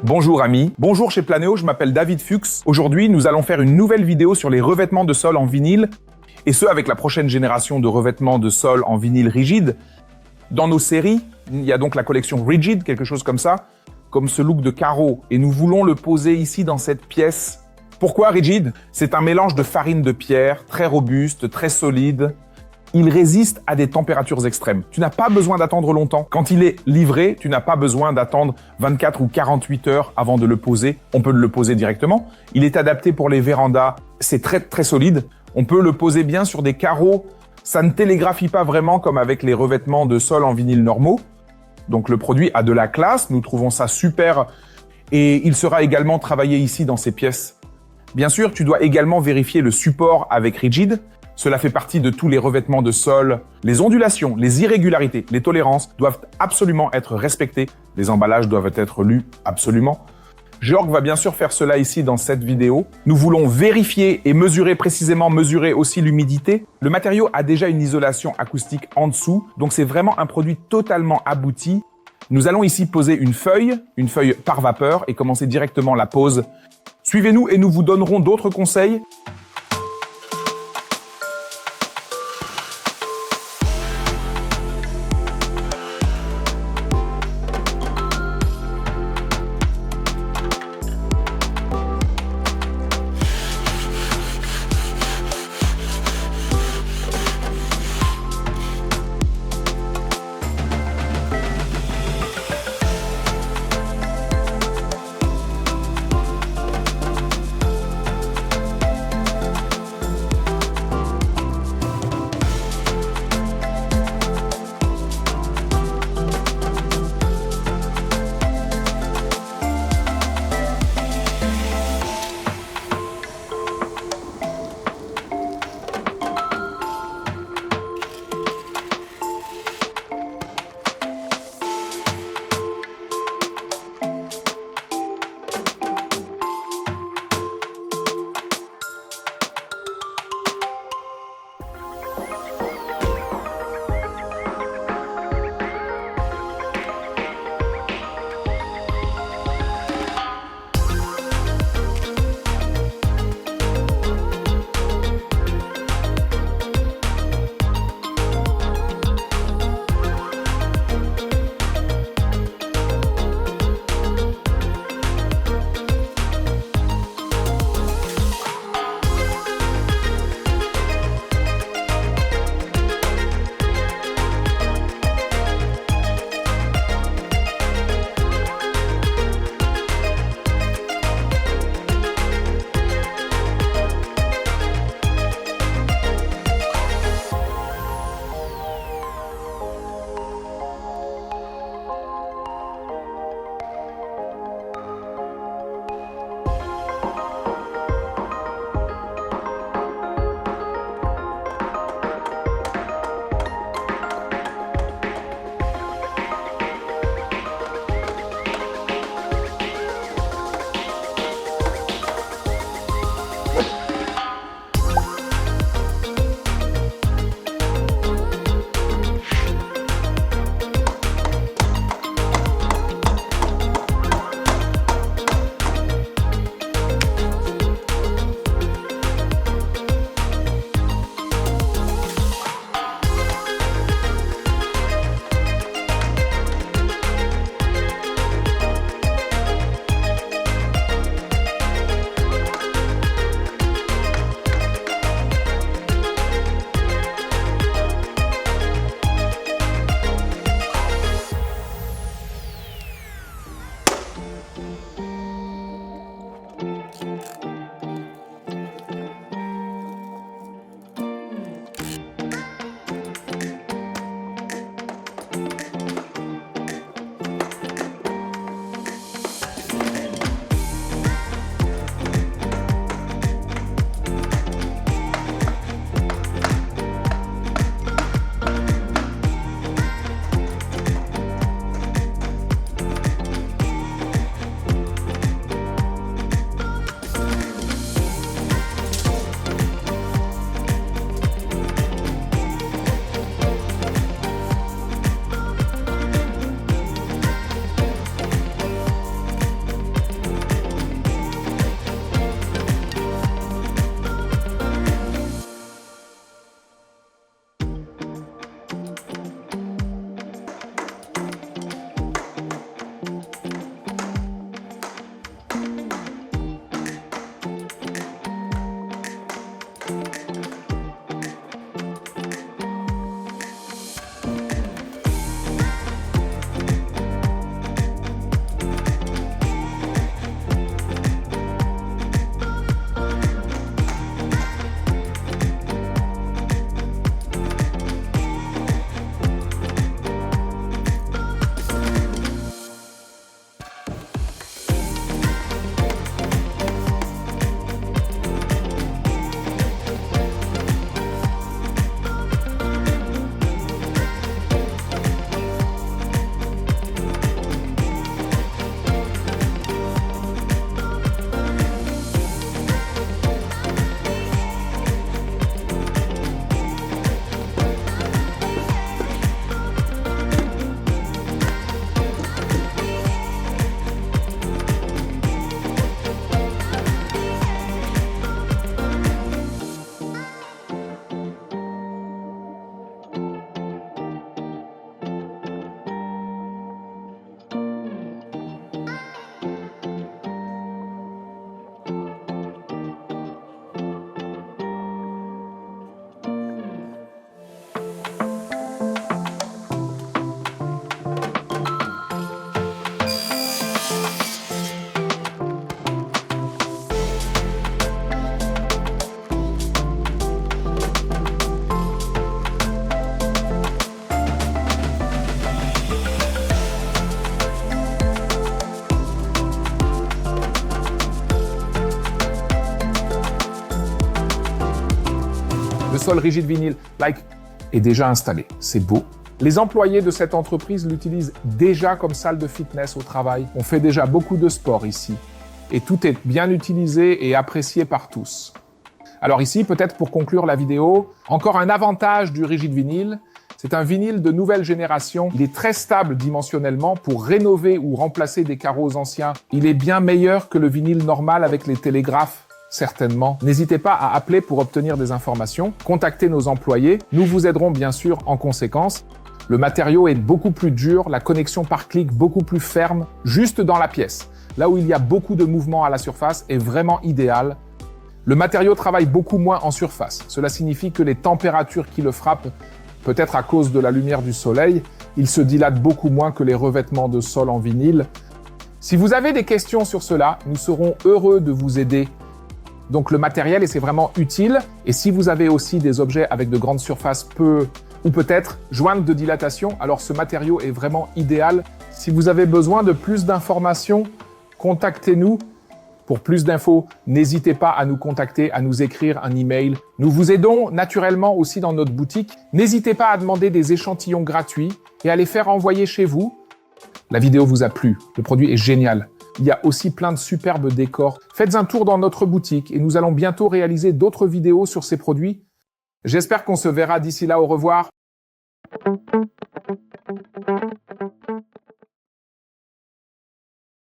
Bonjour amis, bonjour chez Planéo, je m'appelle David Fuchs. Aujourd'hui, nous allons faire une nouvelle vidéo sur les revêtements de sol en vinyle, et ce avec la prochaine génération de revêtements de sol en vinyle rigide. Dans nos séries, il y a donc la collection rigide, quelque chose comme ça, comme ce look de carreau, et nous voulons le poser ici dans cette pièce. Pourquoi rigide? C'est un mélange de farine de pierre, très robuste, très solide. Il résiste à des températures extrêmes. Tu n'as pas besoin d'attendre longtemps. Quand il est livré, tu n'as pas besoin d'attendre 24 ou 48 heures avant de le poser. On peut le poser directement. Il est adapté pour les vérandas. C'est très très solide. On peut le poser bien sur des carreaux. Ça ne télégraphie pas vraiment comme avec les revêtements de sol en vinyle normaux. Donc le produit a de la classe. Nous trouvons ça super. Et il sera également travaillé ici dans ces pièces. Bien sûr, tu dois également vérifier le support avec rigide. Cela fait partie de tous les revêtements de sol. Les ondulations, les irrégularités, les tolérances doivent absolument être respectées. Les emballages doivent être lus absolument. Georg va bien sûr faire cela ici dans cette vidéo. Nous voulons vérifier et mesurer précisément, mesurer aussi l'humidité. Le matériau a déjà une isolation acoustique en dessous, donc c'est vraiment un produit totalement abouti. Nous allons ici poser une feuille par vapeur et commencer directement la pose. Suivez-nous et nous vous donnerons d'autres conseils. sol rigide vinyle, like, est déjà installé. C'est beau. Les employés de cette entreprise l'utilisent déjà comme salle de fitness au travail. On fait déjà beaucoup de sport ici. Et tout est bien utilisé et apprécié par tous. Alors ici, peut-être pour conclure la vidéo, encore un avantage du rigide vinyle. C'est un vinyle de nouvelle génération. Il est très stable dimensionnellement pour rénover ou remplacer des carreaux anciens. Il est bien meilleur que le vinyle normal avec les télégraphes, certainement. N'hésitez pas à appeler pour obtenir des informations. Contactez nos employés. Nous vous aiderons bien sûr en conséquence. Le matériau est beaucoup plus dur, la connexion par clic beaucoup plus ferme, juste dans la pièce. Là où il y a beaucoup de mouvements à la surface est vraiment idéal. Le matériau travaille beaucoup moins en surface. Cela signifie que les températures qui le frappent, peut-être à cause de la lumière du soleil, il se dilate beaucoup moins que les revêtements de sol en vinyle. Si vous avez des questions sur cela, nous serons heureux de vous aider. Donc le matériel, et c'est vraiment utile. Et si vous avez aussi des objets avec de grandes surfaces ou peut-être jointes de dilatation, alors ce matériau est vraiment idéal. Si vous avez besoin de plus d'informations, contactez-nous. Pour plus d'infos, n'hésitez pas à nous contacter, à nous écrire un email. Nous vous aidons naturellement aussi dans notre boutique. N'hésitez pas à demander des échantillons gratuits et à les faire envoyer chez vous. La vidéo vous a plu, le produit est génial. Il y a aussi plein de superbes décors. Faites un tour dans notre boutique et nous allons bientôt réaliser d'autres vidéos sur ces produits. J'espère qu'on se verra d'ici là. Au revoir.